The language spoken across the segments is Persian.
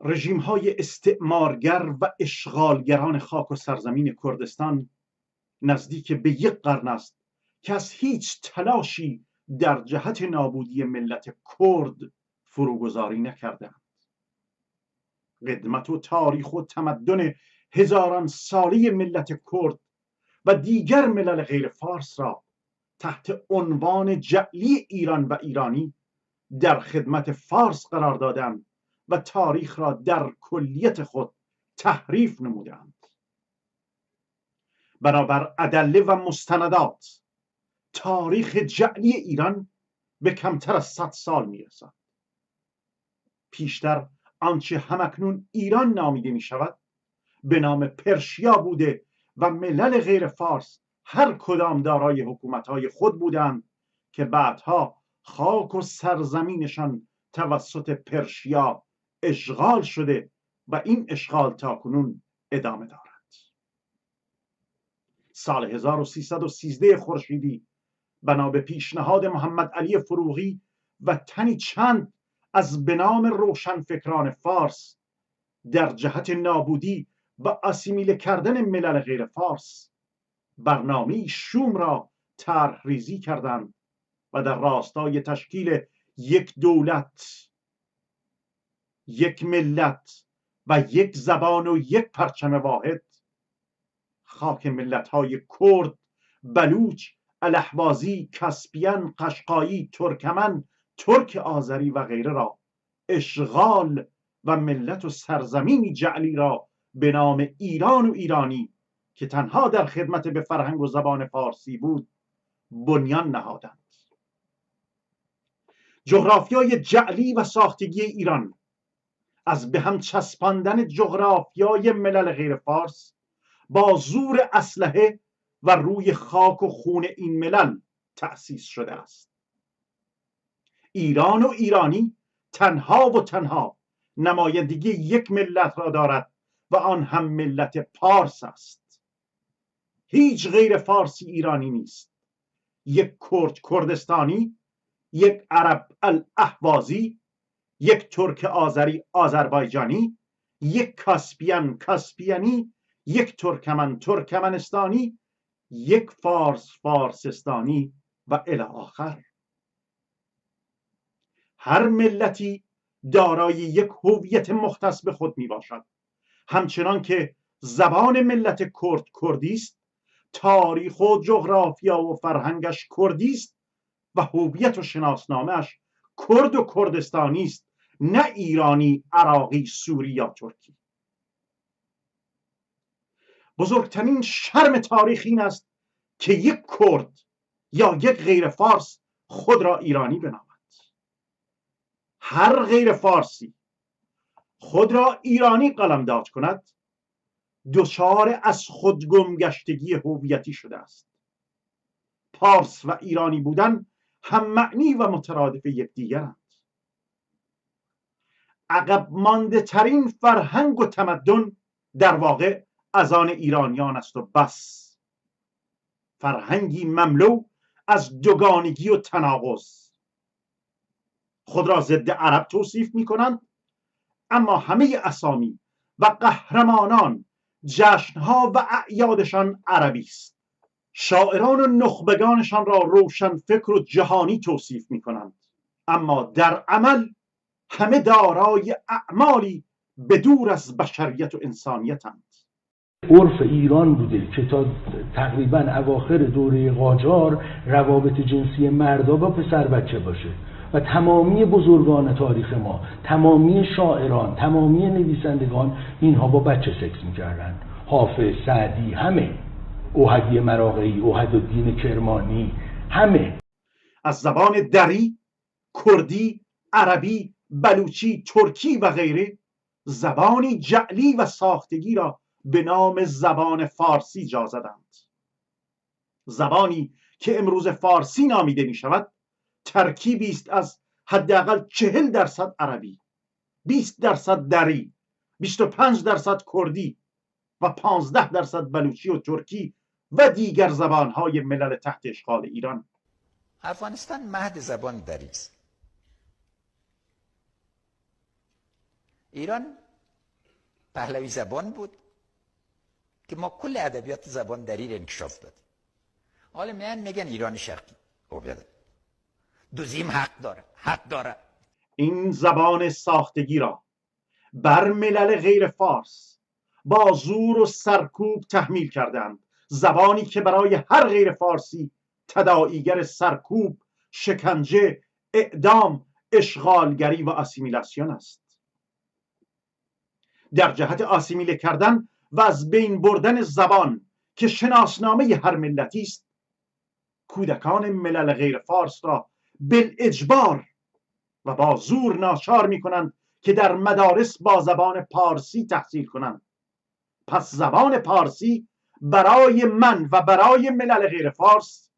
رژیم‌های استعمارگر و اشغالگران خاک و سرزمین کردستان نزدیک به 1 قرن است که از هیچ تلاشی در جهت نابودی ملت کرد فروگذاری نکردند. قدمت و تاریخ و تمدن هزاران ساله ملت کرد و دیگر ملل غیر فارس را تحت عنوان جعلی ایران و ایرانی در خدمت فارس قرار دادند و تاریخ را در کلیت خود تحریف نمودند. بنابر ادله و مستندات تاریخ جعلی ایران به کمتر از 100 سال میرسد. پیشتر آنچه همکنون ایران نامیده می شود به نام پرشیا بوده و ملل غیر فارس هر کدام دارای حکومت‌های خود بودند که بعدها خاک و سرزمینشان توسط پرشیا اشغال شده و این اشغال تاکنون ادامه دارد. سال 1313 خورشیدی بنا به پیشنهاد محمد علی فروغی و تنی چند از به نام روشنفکران فارس در جهت نابودی و اسیمیله کردن ملل غیر فارس برنامه شوم را طرح ریزی کردند و در راستای تشکیل یک دولت، یک ملت و یک زبان و یک پرچم واحد خاک ملت‌های کرد، بلوچ، الاهوازی، کسپین، قشقایی، ترکمن، ترک آذری و غیره را اشغال و ملت و سرزمینی جعلی را به نام ایران و ایرانی که تنها در خدمت به فرهنگ و زبان فارسی بود بنیان نهادند. جغرافیای جعلی و ساختگی ایران از به هم چسباندن جغرافیای ملل غیر فارس با زور اسلحه و روی خاک و خون این ملل تأسیس شده است. ایران و ایرانی تنها و تنها نمایندگی یک ملت را دارد و آن هم ملت پارس است. هیچ غیر فارسی ایرانی نیست. یک کرد کردستانی، یک عرب الاهوازی، یک ترک آذری آذربایجانی، یک کاسپین کاسپیانی، یک ترکمن ترکمنستانی، یک فارس فارسستانی و الی آخر. هر ملتی دارای یک هویت مختص به خود می باشد. همچنان که زبان ملت کرد کردی است، تاریخ و جغرافیا و فرهنگش کردی است و هویت و شناسنامه‌اش کرد و کردستانی است، نه ایرانی، عراقی، سوری یا ترکی. بزرگترین شرم تاریخ این است که یک کرد یا یک غیر فارس خود را ایرانی بنامد. هر غیر فارسی خود را ایرانی قلمداد کند دچار از خود گمگشتگی هویتی شده است. پارس و ایرانی بودن هم معنی و مترادف یکدیگرند. عقب مانده ترین فرهنگ و تمدن در واقع از آن ایرانیان است و بس. فرهنگی مملو از دوگانگی و تناقض. خود را ضد عرب توصیف می کنند، اما همه اسامی و قهرمانان، جشنها و اعیادشان عربی است. شاعران و نخبگانشان را روشن فکر و جهانی توصیف می کنند، اما در عمل همه دارای اعمالی بدور از بشریت و انسانیتند. عرف ایران بوده که تا تقریبا اواخر دوره قاجار روابط جنسی مردا با پسر بچه باشه و تمامی بزرگان تاریخ ما، تمامی شاعران، تمامی نویسندگان اینها با بچه سکس میکردن. حافظ، سعدی، همه، اوحدی مراغه‌ای، اوحدالدین کرمانی، همه. از زبان دری، کردی، عربی، بلوچی، ترکی و غیره زبانی جعلی و ساختگی را به نام زبان فارسی جا زدند. زبانی که امروز فارسی نامیده می شود ترکیبی است از حداقل 40% عربی، 20% دری، 25% کردی و 15% بلوچی و ترکی و دیگر زبانهای ملل تحت اشغال ایران. افغانستان مهد زبان دری است. ایران پهلوی زبان بود که ما کل ادبیات زبان در این انکشاف دادیم. حالا میگن ایران شرقی. دوزیم حق داره. این زبان ساختگی را بر ملل غیر فارس با زور و سرکوب تحمیل کردند. زبانی که برای هر غیر فارسی تداعیگر سرکوب، شکنجه، اعدام، اشغالگری و آسیمیلاسیون است. در جهت آسیمیله کردن و از بین بردن زبان که شناسنامه هر ملتی است، کودکان ملل غیر فارس را بالاجبار و با زور ناچار می کنند که در مدارس با زبان پارسی تحصیل کنند. پس زبان پارسی برای من و برای ملل غیر فارس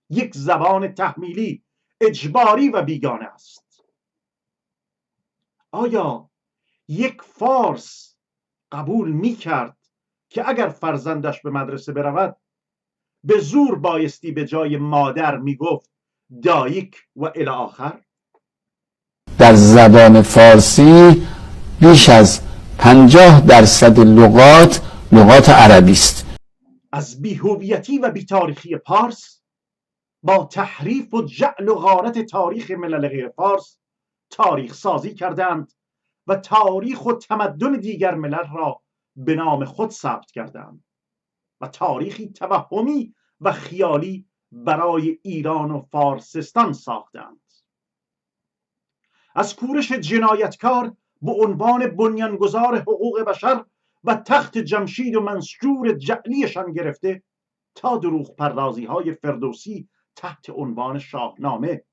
یک زبان تحمیلی، اجباری و بیگانه است. آیا یک فارس قبول می کرد که اگر فرزندش به مدرسه برود به زور بایستی به جای مادر می گفت دایک و الی آخر؟ در زبان فارسی بیش از 50% لغات عربی است. از بی‌هویتی و بی‌تاریخی پارس با تحریف و جعل و غارت تاریخ ملل غیر فارس تاریخ سازی کردند و تاریخ و تمدن دیگر ملل را به نام خود ثبت کردند و تاریخی توهمی و خیالی برای ایران و فارسستان ساختند. از کوروش جنایتکار به عنوان بنیانگذار حقوق بشر و تخت جمشید و منشور جعلیشان گرفته تا دروغ پردازی های فردوسی تحت عنوان شاهنامه،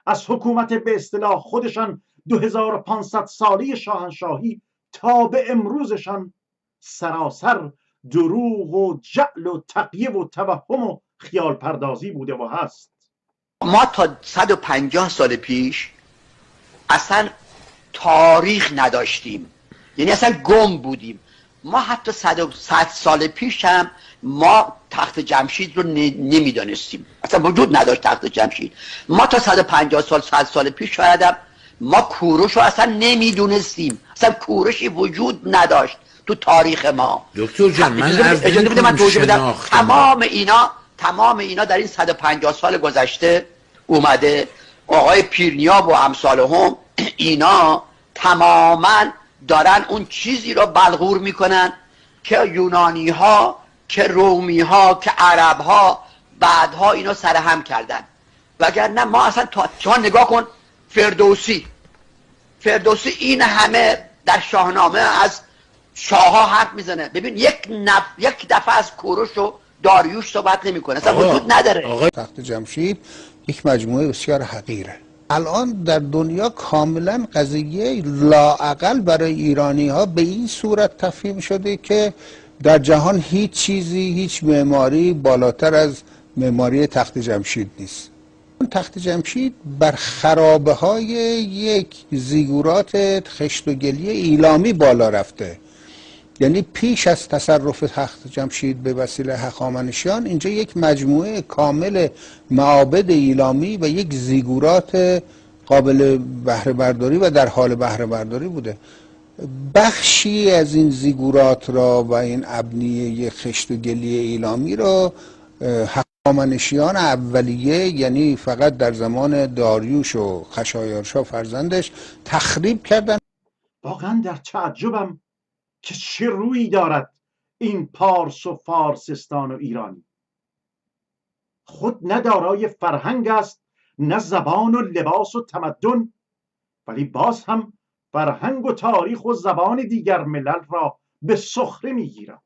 از حکومت به اصطلاح خودشان 2500 سالی شاهنشاهی تا به امروزشان سراسر دروغ و جعل و تقیه و توهم و خیال پردازی بوده و هست. ما تا 150 سال پیش اصلا تاریخ نداشتیم، یعنی اصلا گم بودیم. ما حتی 100 سال پیش هم ما تخت جمشید رو نمیدانستیم، اصلا وجود نداشت تخت جمشید. ما تا 150 سال 100 سال پیش شاید هم ما کوروش رو اصلا نمیدونستیم، اصلا کوروشی وجود نداشت تو تاریخ ما. دکتر جان من اجازه بده من توضیح بدم. تمام اینا در این 150 سال گذشته اومده. آقای پیرنیاب و امثالهم اینا تماما دارن اون چیزی رو بلغور میکنن که یونانی ها، که رومی ها، که عرب ها بعدها اینا سرهم کردن. وگرنه ما اصلا شما نگاه کن فردوسی این همه در شاهنامه از شاه ها حرف میزنه. ببین یک دفعه از کوروش و داریوش صحبت نمیکنه، اصلا وجود نداره. تخت جمشید یک مجموعه بسیار حقیره. الان در دنیا کاملا قضیه لااقل برای ایرانی ها به این صورت تفهیم شده که در جهان هیچ چیزی، هیچ معماری بالاتر از معماری تخت جمشید نیست. تخت جمشید بر خرابه های یک زیگورات خشت و گلی ایلامی بالا رفته. یعنی پیش از تصرف تخت جمشید به وسیله هخامنشیان اینجا یک مجموعه کامل معابد ایلامی و یک زیگورات قابل بهره برداری و در حال بهره برداری بوده. بخشی از این زیگورات را و این ابنیه خشت و گلی ایلامی را هخامنشیان اولیه، یعنی فقط در زمان داریوش و خشایارشا فرزندش، تخریب کردن. واقعا در تعجبم که چه رویی دارد این پارس و فارسستان و ایرانی. خود نه دارای فرهنگ است، نه زبان و لباس و تمدن، ولی باز هم فرهنگ و تاریخ و زبان دیگر ملل را به سخره میگیرد.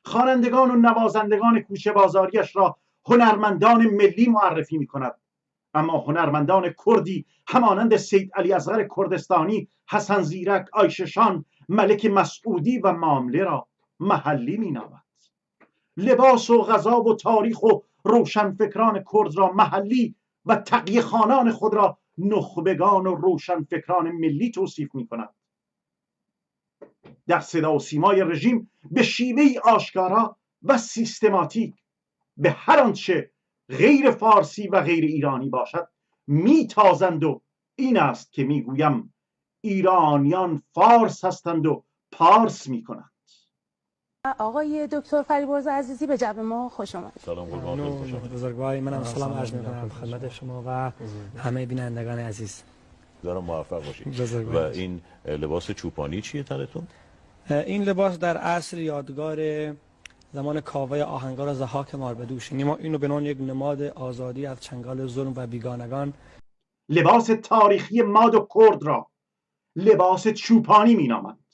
خوانندگان و نوازندگان کوچه بازاریش را هنرمندان ملی معرفی می کند، اما هنرمندان کردی همانند سید علی اصغر کردستانی، حسن زیرک، عایششان، ملک مسعودی و مامله را محلی می نامد. لباس و غذا و تاریخ و روشنفکران کرد را محلی و تقیه خانان خود را نخبگان و روشنفکران ملی توصیف می کند. در صدا و سیمای رژیم به شیوهی آشکارا و سیستماتیک به هر آنچه غیر فارسی و غیر ایرانی باشد میتازند و این است که میگویم ایرانیان فارس هستند و پارس میکنند. آقای دکتر فریبرز عزیزی به جمع ما خوش آمدید. سلام قربان بزرگواری، منم سلام عرض می‌کنم خدمت شما و همه بینندگان عزیز. دارم موفق باشید. و بزرگواری. این لباس چوپانی چیه تنتون؟ این لباس در عصر یادگار زمان کاوه آهنگر ضحاک ماربدوش، اینو به عنوان یک نماد آزادی از چنگال ظلم و بیگانگان، لباس تاریخی ماد و کرد را لباس چوپانی مینامند.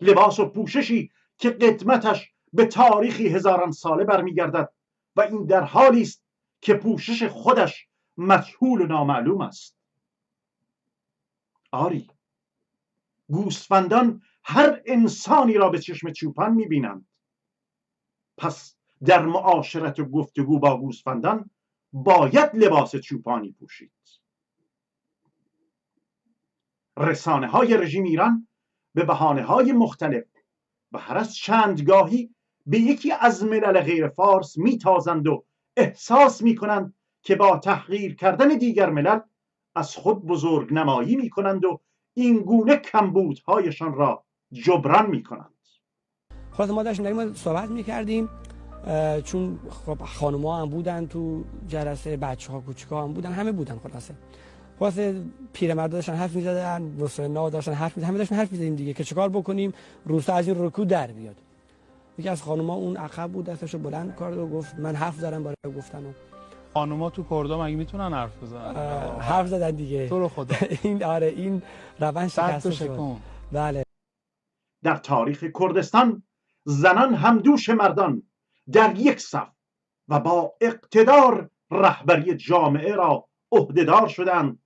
لباس و پوششی که قدمتش به تاریخی هزاران ساله برمیگردد و این در حالی است که پوشش خودش مجهول و نامعلوم است. آری، گوسفندان هر انسانی را به چشم چوپان میبینند. پس در معاشرت و گفتگو با گوسفندان باید لباس چوپانی پوشید. رسانه های رژیم ایران به بهانه های مختلف و هر از چندگاهی به یکی از ملل غیر فارس میتازند و احساس میکنند که با تحقیر کردن دیگر ملل از خود بزرگ نمایی میکنند و این گونه کمبودهایشان را جبران میکنند. خلاص ما داشتیم صحبت میکردیم، چون خب خانوما هم بودن تو جلسه، بچه‌ها کوچیک‌ها هم بودن، همه بودن. خلاصه پیرمردا داشتن حرف می‌زدن، مسنا داشتن حرف می‌زدن، همه داشتن حرف می‌زدیم دیگه که چیکار بکنیم روستا از این رکود در بیاد. یکی از خانوما اون عقب بود، دستشو بلند کرد و گفت من حرف دارم برای گفتن. خانوما تو کردا مگه میتونن حرف بزنن؟ حرف زدن دیگه. تو رو خدا. این روند شکست شد. بله. در تاریخ کردستان زنان همدوش مردان در یک صف و با اقتدار رهبری جامعه را عهدهدار شدند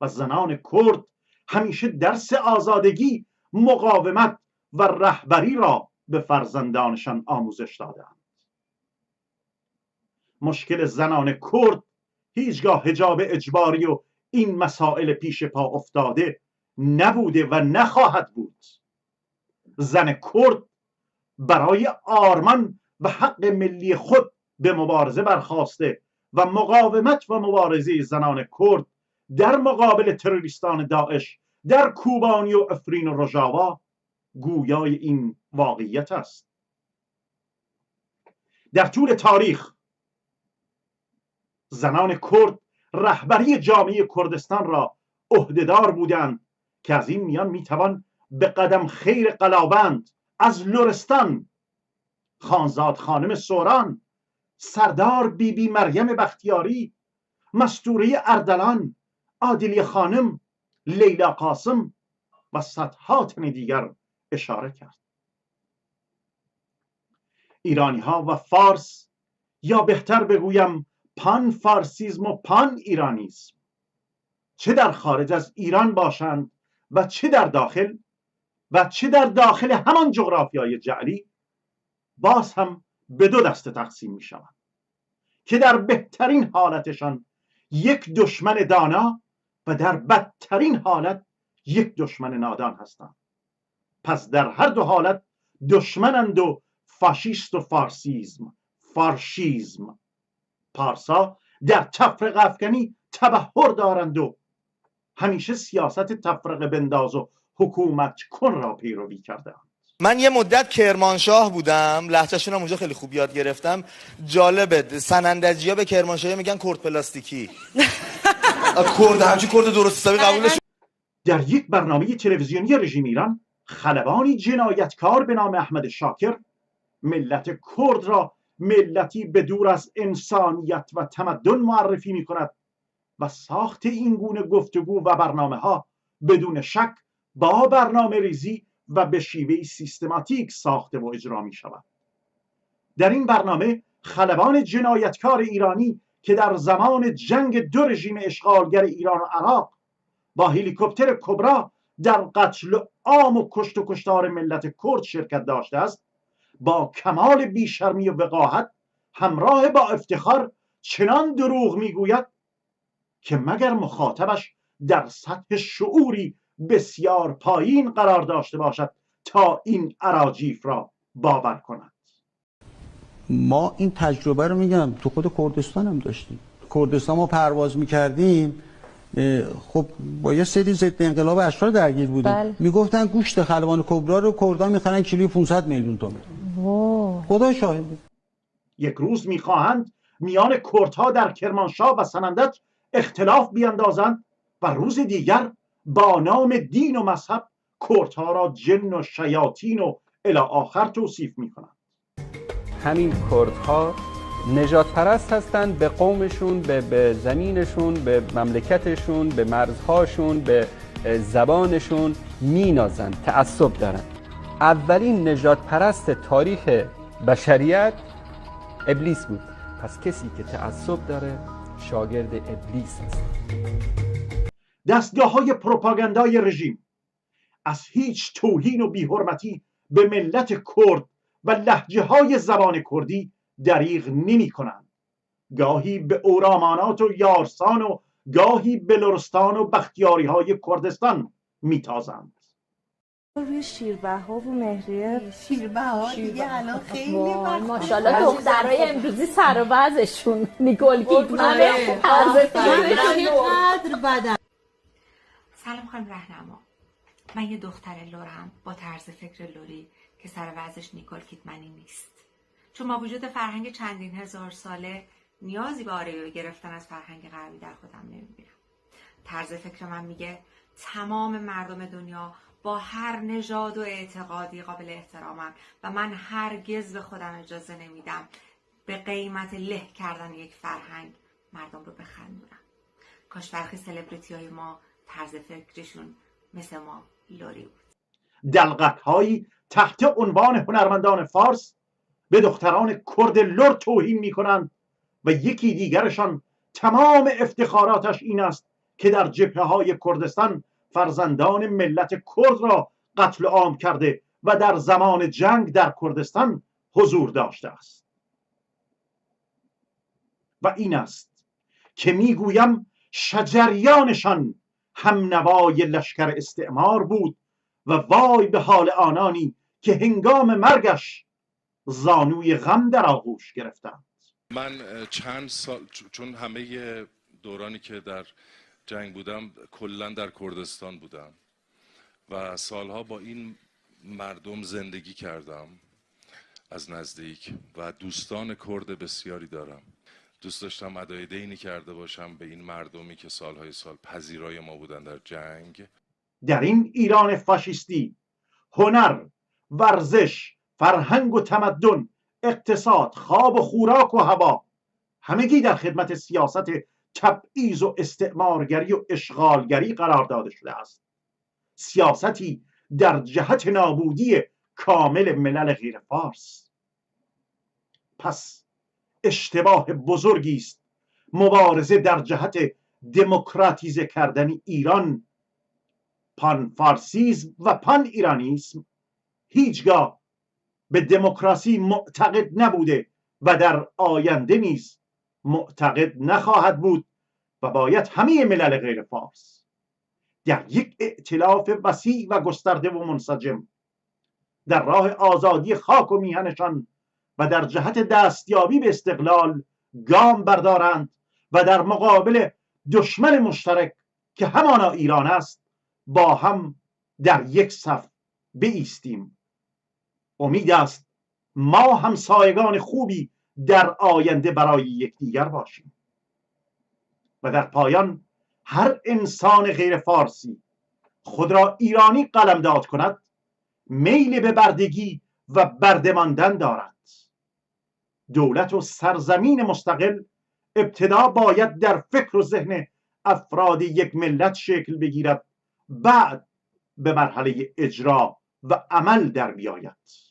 و زنان کرد همیشه درس آزادگی، مقاومت و رهبری را به فرزندانشان آموزش دادند. مشکل زنان کرد هیچگاه حجاب اجباری و این مسائل پیش پا افتاده نبوده و نخواهد بود. زن کرد برای آرمان و حق ملی خود به مبارزه برخاسته و مقاومت و مبارزه زنان کرد در مقابل تروریستان داعش در کوبانی و افرین و رجاوا گویای این واقعیت است. در طول تاریخ زنان کرد رهبری جامعه کردستان را عهدهدار بودند که از این میان میتوان به قدم خیر قلابند از لرستان، خانزاد خانم سوران، سردار بیبی مریم بختیاری، مستوره اردلان، عادلیه خانم، لیلا قاسم و صدها تن دیگر اشاره کرد. ایرانی ها و فارس، یا بهتر بگویم پان فارسیزم و پان ایرانیزم، چه در خارج از ایران باشند و چه در داخل همان جغرافیای جعلی، باز هم به دو دسته تقسیم می شوند که در بهترین حالتشان یک دشمن دانا و در بدترین حالت یک دشمن نادان هستند. پس در هر دو حالت دشمنند و فاشیست و فارشیزم. پارسا در تفرقه افکنی تبحر دارند و همیشه سیاست تفرقه بنداز و حکومت کن را پیروی کردند. من یه مدت کرمانشاه بودم، لهجه‌شون هم اونجا خیلی خوب یاد گرفتم. جالبه سنندجی‌ها به کرمانشاهی میگن کرد پلاستیکی. کرد همچی کرد درست حسابی قبولش. در یک برنامه تلویزیونی رژیم ایران خلبانی جنایتکار به نام احمد شاکر ملت کرد را ملتی به دور از انسانیت و تمدن معرفی می کند و ساخت این گونه گفتگو و برنامه ها بدون شک با برنامه ریزی و به شیوه سیستماتیک ساخته و اجرا می شود. در این برنامه خلبان جنایتکار ایرانی که در زمان جنگ دو رژیم اشغالگر ایران و عراق با هلیکوپتر کبرا در قتل عام و کشت و کشتار ملت کرد شرکت داشته است، با کمال بیشرمی و وقاحت همراه با افتخار چنان دروغ میگوید که مگر مخاطبش در سطح شعوری بسیار پایین قرار داشته باشد تا این اراجیف را باور کند. ما این تجربه رو میگم تو خود کردستان هم داشتیم. کردستان ما پرواز میکردیم خب با یه سری ضد انقلاب اشرار درگیر بودیم. بله. میگفتن گوشت خلبان کبرا رو کردا میخرن کیلویی 500 میلیون تومان. خدا شاهده. یک روز میخواهند میان کردها در کرمانشاه و سنندج اختلاف بیندازند و روز دیگر با نام دین و مذهب کردها را جن و شیاطین و الی آخر توصیف میکنند. همین کردها نجات پرست هستند، به قومشون، به زمینشون، به مملکتشون، به مرزهاشون، به زبانشون مینازن، تعصب دارن. اولین نجات پرست تاریخ بشریت ابلیس بود. پس کسی که تعصب داره شاگرد ابلیس است. دستگاه‌های پروپاگاندای رژیم از هیچ توهین و بی‌حرمتی به ملت کرد و لهجه‌های زبان کردی دریغ نمی‌کنند. گاهی به اورامانات و یارسان و گاهی به لرستان و بختیاری‌های کردستان میتازند. روی شیربها و مهریه شیربها دیگه الان خیلی ماشاءالله دخترای امروزی سر و وضعشون نیکول کیدمن سلام خانم رهنما، من یه دختر لورم با طرز فکر لوری که سر وضعش نیکول کیدمنی نیست. چون با وجود فرهنگ چندین هزار ساله نیازی به آرایه گرفتن از فرهنگ غربی در خودم نمیبینم. طرز فکر من میگه تمام مردم دنیا با هر نژاد و اعتقادی قابل احترامن و من هرگز به خودم اجازه نمیدم به قیمت له کردن یک فرهنگ مردم رو بخندونم. کاش برخی سلبریتی های ما طرز فکرشون مثل ما لوری بود. دلقک‌هایی تحت عنوان هنرمندان فارس به دختران کرد لر توهین می‌کنند و یکی دیگرشان تمام افتخاراتش این است که در جبهه‌های کردستان فرزندان ملت کرد را قتل عام کرده و در زمان جنگ در کردستان حضور داشته است. و این است که میگویم شجریانشان هم نوای لشکر استعمار بود و وای به حال آنانی که هنگام مرگش زانوی غم در آغوش گرفتند. من چند سال، چون همه دورانی که در جنگ بودم کلا در کردستان بودم و سالها با این مردم زندگی کردم از نزدیک و دوستان کرد بسیاری دارم. دوست داشتم ادای دینی کرده باشم به این مردمی که سالهای سال پذیرای ما بودن در جنگ. در این ایران فاشیستی هنر، ورزش، فرهنگ و تمدن، اقتصاد، خواب و خوراک و هوا همگی در خدمت سیاست تبعیض و استعمارگری و اشغالگری قرار داده شده است. سیاستی در جهت نابودی کامل ملل غیر فارس. پس اشتباه بزرگی است مبارزه در جهت دموکراتیزه کردن ایران. پان فارسیزم و پان ایرانیسم هیچگاه به دموکراسی معتقد نبوده و در آینده نیز معتقد نخواهد بود و باید همه ملل غیر فارس در یک ائتلاف وسیع و گسترده و منسجم در راه آزادی خاک و میهنشان و در جهت دستیابی به استقلال گام بردارند و در مقابل دشمن مشترک که همانا ایران است با هم در یک صف بایستیم. امید است ما همسایگان خوبی در آینده برای یکدیگر باشیم. و در پایان هر انسان غیر فارسی خود را ایرانی قلمداد کند میل به بردگی و برده ماندن دارد. دولت و سرزمین مستقل ابتدا باید در فکر و ذهن افراد یک ملت شکل بگیرد، بعد به مرحله اجرا و عمل در بیاید.